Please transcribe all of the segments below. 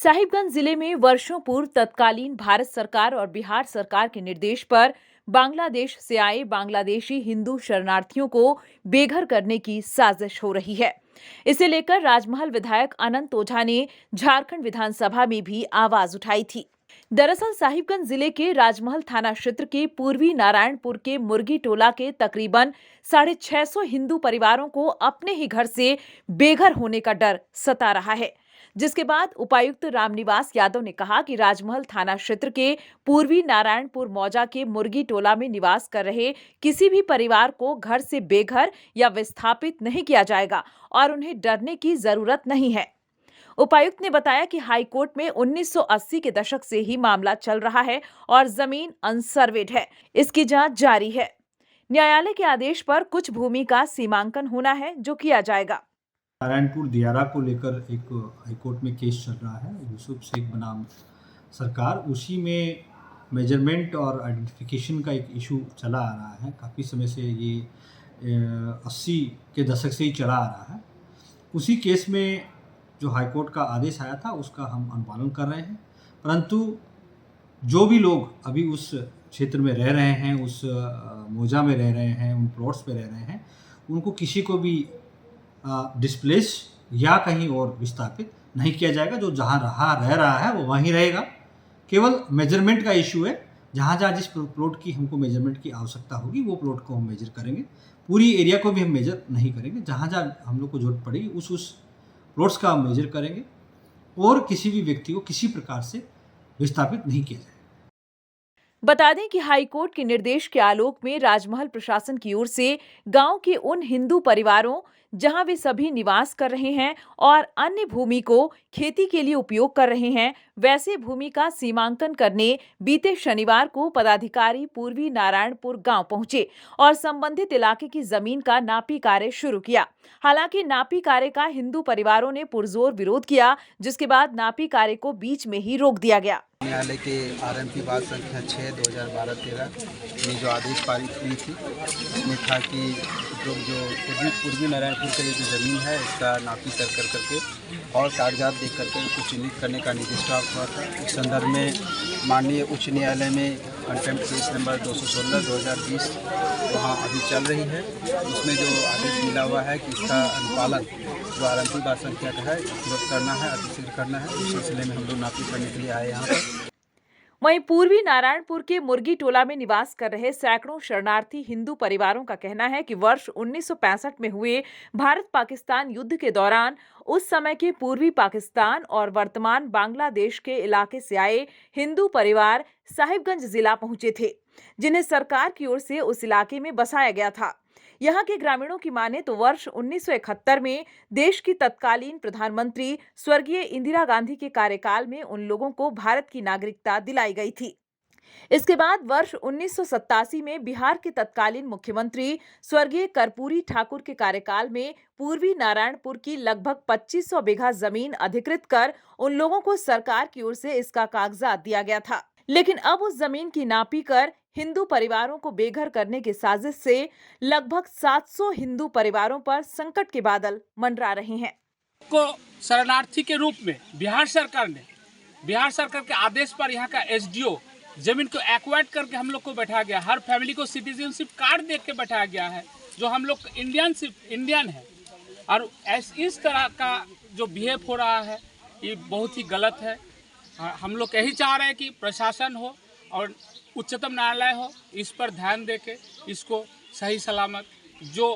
साहिबगंज जिले में वर्षों पूर्व तत्कालीन भारत सरकार और बिहार सरकार के निर्देश पर बांग्लादेश से आए बांग्लादेशी हिंदू शरणार्थियों को बेघर करने की साजिश हो रही है। इसे लेकर राजमहल विधायक अनंत ओझा ने झारखंड विधानसभा में भी आवाज उठाई थी। दरअसल साहिबगंज जिले के राजमहल थाना क्षेत्र के पूर्वी नारायणपुर के मुर्गी टोला के तकरीबन 650 हिंदू परिवारों को अपने ही घर से बेघर होने का डर सता रहा है, जिसके बाद उपायुक्त रामनिवास यादव ने कहा कि राजमहल थाना क्षेत्र के पूर्वी नारायणपुर मौजा के मुर्गी टोला में निवास कर रहे किसी भी परिवार को घर से बेघर या विस्थापित नहीं किया जाएगा और उन्हें डरने की जरूरत नहीं है। उपायुक्त ने बताया कि हाईकोर्ट में 1980 के दशक से ही मामला चल रहा है और जमीन अनसर्वेड है। इसकी जांच जारी है। न्यायालय के आदेश पर कुछ भूमि का सीमांकन होना है, जो किया जाएगा। नारायणपुर दियारा को लेकर एक हाईकोर्ट में केस चल रहा है। यूसुफ शेख बनाम सरकार, उसी में मेजरमेंट और आइडेंटिफिकेशन का एक इशू चला आ रहा है। काफ़ी समय से ये 80 के दशक से ही चला आ रहा है। उसी केस में जो हाईकोर्ट का आदेश आया था उसका हम अनुपालन कर रहे हैं, परंतु जो भी लोग अभी उस क्षेत्र में रह रहे हैं, उस मौजा में रह रहे हैं, उन प्लॉट्स पे रह रहे हैं, उनको किसी को भी डिस्प्लेस या कहीं और विस्थापित नहीं किया जाएगा। जो जहाँ रह रहा है वो वहीं रहेगा। केवल मेजरमेंट का इशू है। जहाँ जहाँ जिस प्लॉट की हमको मेजरमेंट की आवश्यकता होगी वो प्लॉट को हम मेजर करेंगे। पूरी एरिया को भी हम मेजर नहीं करेंगे। जहाँ जहाँ हम लोग को जरूरत पड़ेगी उस प्लॉट्स का हम मेजर करेंगे और किसी भी व्यक्ति को किसी प्रकार से विस्थापित नहीं किया जाएगा। बता दें कि हाईकोर्ट के निर्देश के आलोक में राजमहल प्रशासन की ओर से गांव के उन हिंदू परिवारों जहां वे सभी निवास कर रहे हैं और अन्य भूमि को खेती के लिए उपयोग कर रहे हैं, वैसे भूमि का सीमांकन करने बीते शनिवार को पदाधिकारी पूर्वी नारायणपुर गांव पहुंचे और संबंधित इलाके की जमीन का नापी कार्य शुरू किया। हालांकि नापी कार्य का हिंदू परिवारों ने पुरजोर विरोध किया, जिसके बाद नापी कार्य को बीच में ही रोक दिया गया। न्यायालय के आरएमपी बात संख्या 6/2012-13 में जो आदेश पारित हुई थी, उसमें था कि जो पूर्वी नारायणपुर के लिए जो ज़मीन है इसका नापी करके और कागजात देख करके उसको चिन्हित करने का निर्देश प्राप्त हुआ था। इस संदर्भ में माननीय उच्च न्यायालय में कंटेम्प्ट केस नंबर 216/2020 वहाँ अभी चल रही है। उसमें जो आदेश मिला हुआ है कि इसका अनुपालन जो आरएमपी बात संख्या का है तुरंत करना है, अतिशीघ्र करना है। उस सिलसिले में हम लोग नापी करने के लिए आए यहाँ पर। वहीं पूर्वी नारायणपुर के मुर्गी टोला में निवास कर रहे सैकड़ों शरणार्थी हिंदू परिवारों का कहना है कि वर्ष 1965 में हुए भारत पाकिस्तान युद्ध के दौरान उस समय के पूर्वी पाकिस्तान और वर्तमान बांग्लादेश के इलाके से आए हिंदू परिवार साहिबगंज जिला पहुंचे थे, जिन्हें सरकार की ओर से उस इलाके में बसाया गया था। यहाँ के ग्रामीणों की माने तो वर्ष 1971 में देश की तत्कालीन प्रधानमंत्री स्वर्गीय इंदिरा गांधी के कार्यकाल में उन लोगों को भारत की नागरिकता दिलाई गई थी। इसके बाद वर्ष 1987 में बिहार के तत्कालीन मुख्यमंत्री स्वर्गीय कर्पूरी ठाकुर के कार्यकाल में पूर्वी नारायणपुर की लगभग 2500 बीघा जमीन अधिकृत कर उन लोगों को सरकार की ओर से इसका कागजात दिया गया था। लेकिन अब उस जमीन की नापी कर हिंदू परिवारों को बेघर करने की साजिश से लगभग 700 हिंदू परिवारों पर संकट के बादल मंडरा रहे हैं। को शरणार्थी के रूप में बिहार सरकार के आदेश पर यहाँ का एसडीओ जमीन को एक्वायर्ड करके हम लोग को बैठाया गया। हर फैमिली को सिटीजनशिप कार्ड देख के बैठाया गया है, जो हम लोग इंडियन है। और इस तरह का जो बिहेव हो रहा है ये बहुत ही गलत है। हम लोग यही चाह रहे हैं कि प्रशासन हो और उच्चतम न्यायालय हो, इस पर ध्यान दे के इसको सही सलामत जो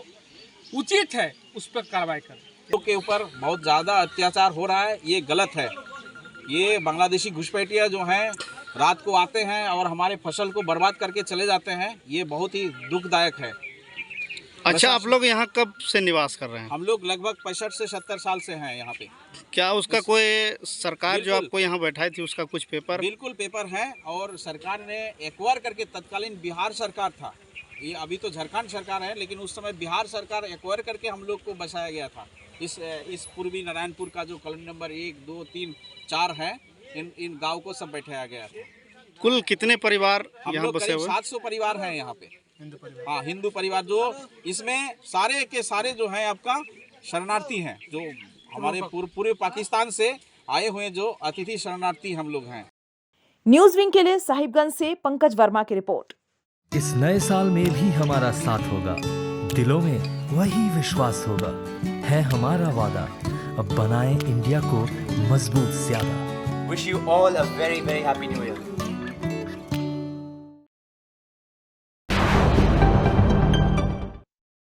उचित है उस पर कार्रवाई करें। लोग के ऊपर बहुत ज़्यादा अत्याचार हो रहा है, ये गलत है। ये बांग्लादेशी घुसपैठिया जो हैं रात को आते हैं और हमारे फसल को बर्बाद करके चले जाते हैं, ये बहुत ही दुखदायक है। अच्छा, आप लोग यहाँ कब से निवास कर रहे हैं? हम लोग लगभग 65 से 70 साल से हैं यहाँ पे। क्या उसका कोई सरकार जो आपको यहाँ बैठाई थी उसका कुछ पेपर? बिल्कुल पेपर है, और सरकार ने एक्वायर करके, तत्कालीन बिहार सरकार था, ये अभी तो झारखंड सरकार है, लेकिन उस समय बिहार सरकार एक्वायर करके हम लोग को बसाया गया था। इस पूर्वी नारायणपुर का जो कॉलोनी नंबर 1, 2, 3, 4 है, इन गाँव को सब बैठाया गया था। कुल कितने परिवार यहाँ बसे हुए? 700 परिवार हैं यहाँ पे। हाँ, हिंदू परिवार, जो इसमें सारे के सारे जो हैं आपका शरणार्थी हैं, जो हमारे पूर्व पाकिस्तान से आए हुए जो अतिथि शरणार्थी हम लोग हैं। न्यूज विंग के लिए साहिबगंज से पंकज वर्मा की रिपोर्ट। इस नए साल में भी हमारा साथ होगा, दिलों में वही विश्वास होगा, है हमारा वादा, अब बनाएं इंडिया को मजबूत ज्यादा। Wish you all a very happy new year.